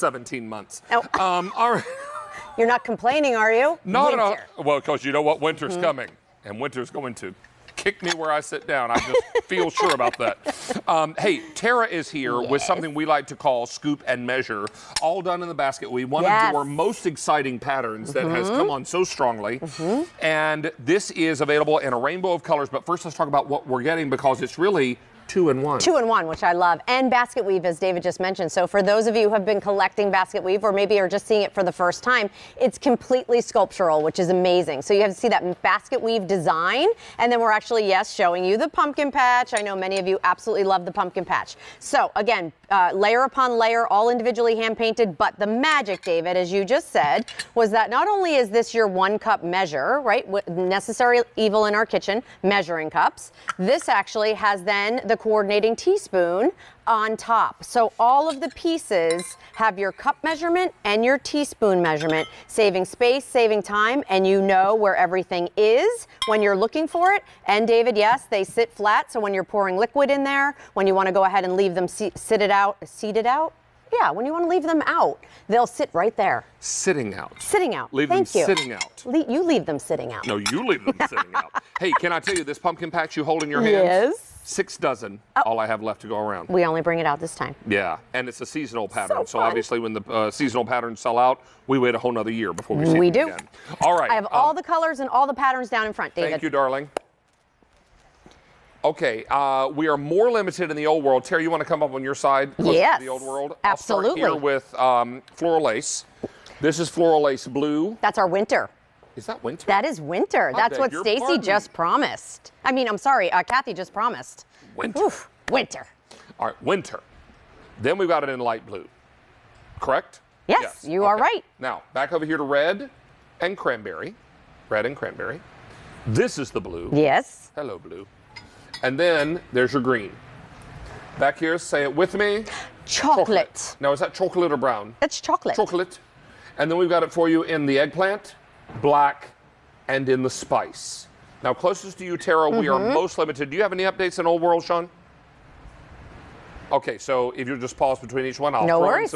17 months. Oh. All right. You're not complaining, are you? No, no. Well, because you know what? Winter's coming, and winter's going to kick me where I sit down. I just feel sure about that. Hey, Tara is here with something we like to call scoop and measure, all done in the basket weave. One of your most exciting patterns that has come on so strongly. And this is available in a rainbow of colors. But first, let's talk about what we're getting, because it's really 2-in-1. 2-in-1, which I love. And basket weave, as David just mentioned. So for those of you who have been collecting basket weave, or maybe are just seeing it for the first time, it's completely sculptural, which is amazing. So you have to see that basket weave design. And then we're actually, showing you the pumpkin patch. I know many of you absolutely love the pumpkin patch. So again, layer upon layer, all individually hand painted. But the magic, David, as you just said, was that not only is this your 1 cup measure, right? Necessary evil in our kitchen, measuring cups. This actually has then the coordinating teaspoon on top. So all of the pieces have your cup measurement and your teaspoon measurement, saving space, saving time, and you know where everything is when you're looking for it. And David, yes, they sit flat. So when you're pouring liquid in there, when you want to go ahead and leave them seated out. Yeah, when you want to leave them out, they'll sit right there. Sitting out. Sitting out. Leave them sitting out. You leave them sitting out. No, you leave them sitting out. Hey, can I tell you, this pumpkin patch you hold in your hands? Yes. 6 dozen, all I have left to go around. We only bring it out this time. Yeah, and it's a seasonal pattern. So fun. Obviously when the seasonal patterns sell out, we wait a whole nother year before we see them again. All right. I have all the colors and all the patterns down in front, David. Thank you, darling. Okay, we are more limited in the old world. Terry, you want to come up on your side? Yes. The old world? Absolutely. I'll start here with floral lace. This is floral lace blue. That's our winter. Is that winter? That is winter. That's what Stacy just promised. I mean, I'm sorry, Kathy just promised. Winter. Oof, winter. All right, winter. Then we've got it in light blue. Correct? Yes, you are right. Now, back over here to red and cranberry. Red and cranberry. This is the blue. Yes. Hello, blue. And then there's your green. Back here, say it with me. Chocolate. Now, is that chocolate or brown? It's chocolate. Chocolate. And then we've got it for you in the eggplant, black, and in the spice. Now, closest to you, Tara, we are most limited. Do you have any updates in Old World, Sean? Okay, so if you just pause between each one, I'll throw in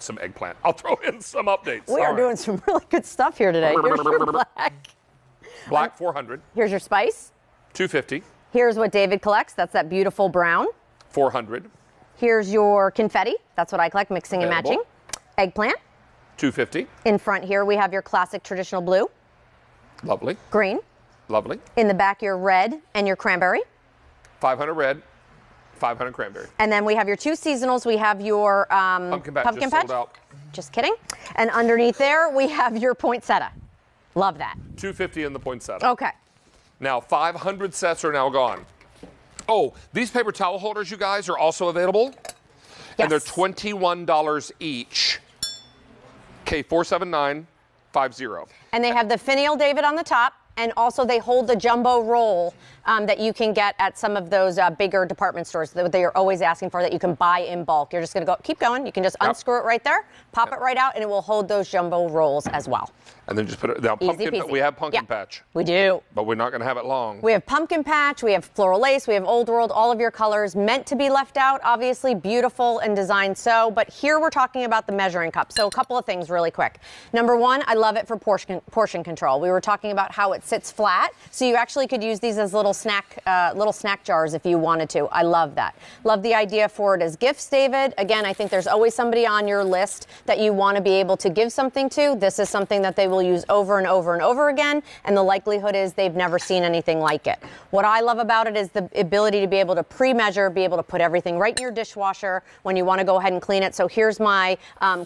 some eggplant. I'll throw in some updates. We are doing some really good stuff here today. Here's your black. Black, 400. Here's your spice. 250. Here's what David collects. That's that beautiful brown. 400. Here's your confetti. That's what I collect, mixing and matching. Eggplant. 250. In front here, we have your classic traditional blue. Lovely. Green. Lovely. In the back, your red and your cranberry. 500 red, 500 cranberry. And then we have your 2 seasonals. We have your pumpkin patch. Sold out. Just kidding. And underneath there, we have your poinsettia. Love that. 250 in the poinsettia. Okay. Now, 500 sets are now gone. Oh, these paper towel holders, you guys, are also available. Yes. And they're $21 each. Okay, 47950. And they have the finial, David, on the top. And also they hold the jumbo roll that you can get at some of those bigger department stores that they are always asking for, that you can buy in bulk. You're just going to keep going. You can just unscrew it right there, pop it right out, and it will hold those jumbo rolls as well. And then just put it, now we have pumpkin patch. We do. But we're not going to have it long. We have pumpkin patch, we have floral lace, we have old world, all of your colors meant to be left out, obviously beautiful and designed so. But here we're talking about the measuring cup. So a couple of things really quick. Number one, I love it for portion control. We were talking about how it sits flat, so you actually could use these as little snack jars if you wanted to. I love that. Love the idea for it as gifts, David. Again, I think there's always somebody on your list that you want to be able to give something to. This is something that they will use over and over and over again, and the likelihood is they've never seen anything like it. What I love about it is the ability to be able to pre-measure, be able to put everything right in your dishwasher when you want to go ahead and clean it. So here's my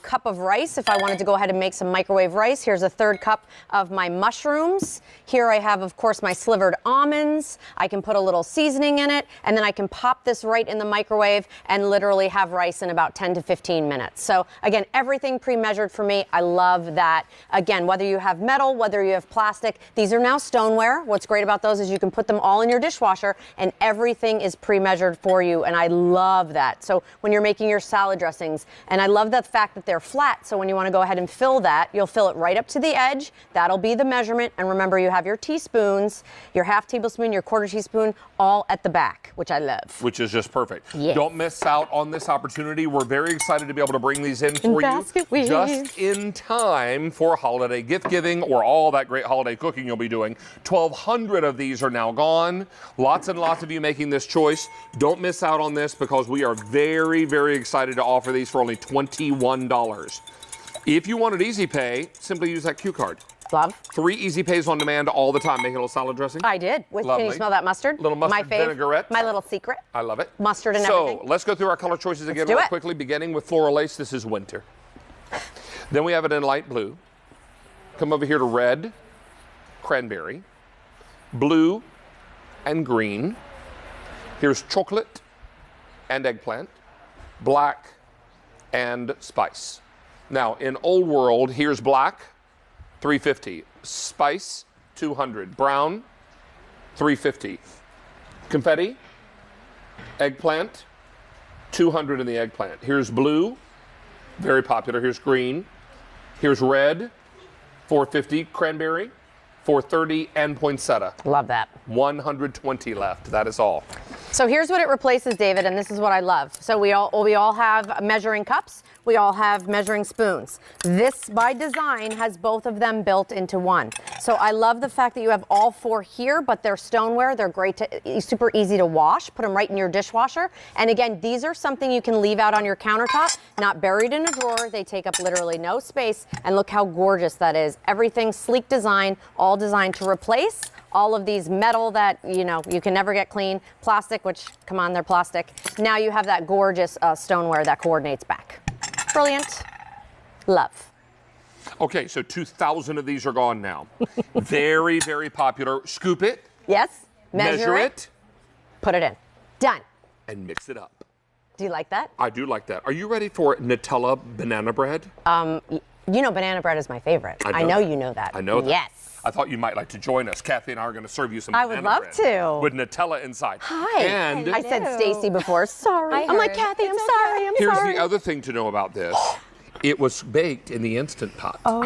cup of rice. If I wanted to go ahead and make some microwave rice, here's a third cup of my mushrooms. Here I have, of course, my slivered almonds. I can put a little seasoning in it, and then I can pop this right in the microwave and literally have rice in about 10 to 15 minutes. So again, everything pre-measured for me. I love that. Again, whether you have metal, whether you have plastic, these are now stoneware. What's great about those is you can put them all in your dishwasher and everything is pre-measured for you, and I love that. So when you're making your salad dressings, and I love the fact that they're flat, so when you want to go ahead and fill that, you'll fill it right up to the edge. That'll be the measurement, and remember, you have your teaspoons, your half tablespoon, your quarter teaspoon, all at the back, which I love. Which is just perfect. Yes. Don't miss out on this opportunity. We're very excited to be able to bring these in for you Basketweave. just in time for holiday gift giving or all that great holiday cooking you'll be doing. 1,200 of these are now gone. Lots and lots of you making this choice. Don't miss out on this because we are very, very excited to offer these for only $21. If you wanted easy pay, simply use that Q card. Love. 3 easy pays on demand all the time. Making a little salad dressing. I did. Can you smell that mustard? Little mustard my fave, vinaigrette. My little secret. I love it. Mustard and everything. So let's go through our color choices again real quickly, beginning with floral lace. This is winter. Then we have it in light blue. Come over here to red, cranberry, blue, and green. Here's chocolate and eggplant, black, and spice. Now, in Old World, here's black, $3.50. Spice, $200. Brown, $3.50. Confetti, eggplant, $200 in the eggplant. Here's blue, very popular. Here's green. Here's red, $4.50. Cranberry, $4.30. And poinsettia. Love that. 120 left. That is all. So here's what it replaces, David, and this is what I love. So we all have measuring cups. We all have measuring spoons. This, by design, has both of them built into one. So I love the fact that you have all 4 here, but they're stoneware. They're great to, super easy to wash. Put them right in your dishwasher. And again, these are something you can leave out on your countertop, not buried in a drawer. They take up literally no space. And look how gorgeous that is. Everything sleek design, all designed to replace all of these metal that, you can never get clean. Plastic, which, come on, they're plastic. Now you have that gorgeous stoneware that coordinates back. Brilliant. Love. Okay, so 2,000 of these are gone now. Very, very popular. Scoop it. Yes. Measure it. Put it in. Done. And mix it up. Do you like that? I do like that. Are you ready for Nutella banana bread? Banana bread is my favorite. I know you know that. I know that. Yes. I thought you might like to join us. Kathy and I are going to serve you some I banana would love bread to. with Nutella inside. Hi. And I said Stacy before. Sorry. I'm like, Kathy, I'm sorry. I'm here's sorry. the other thing to know about this. It was baked in the Instant Pot. Oh.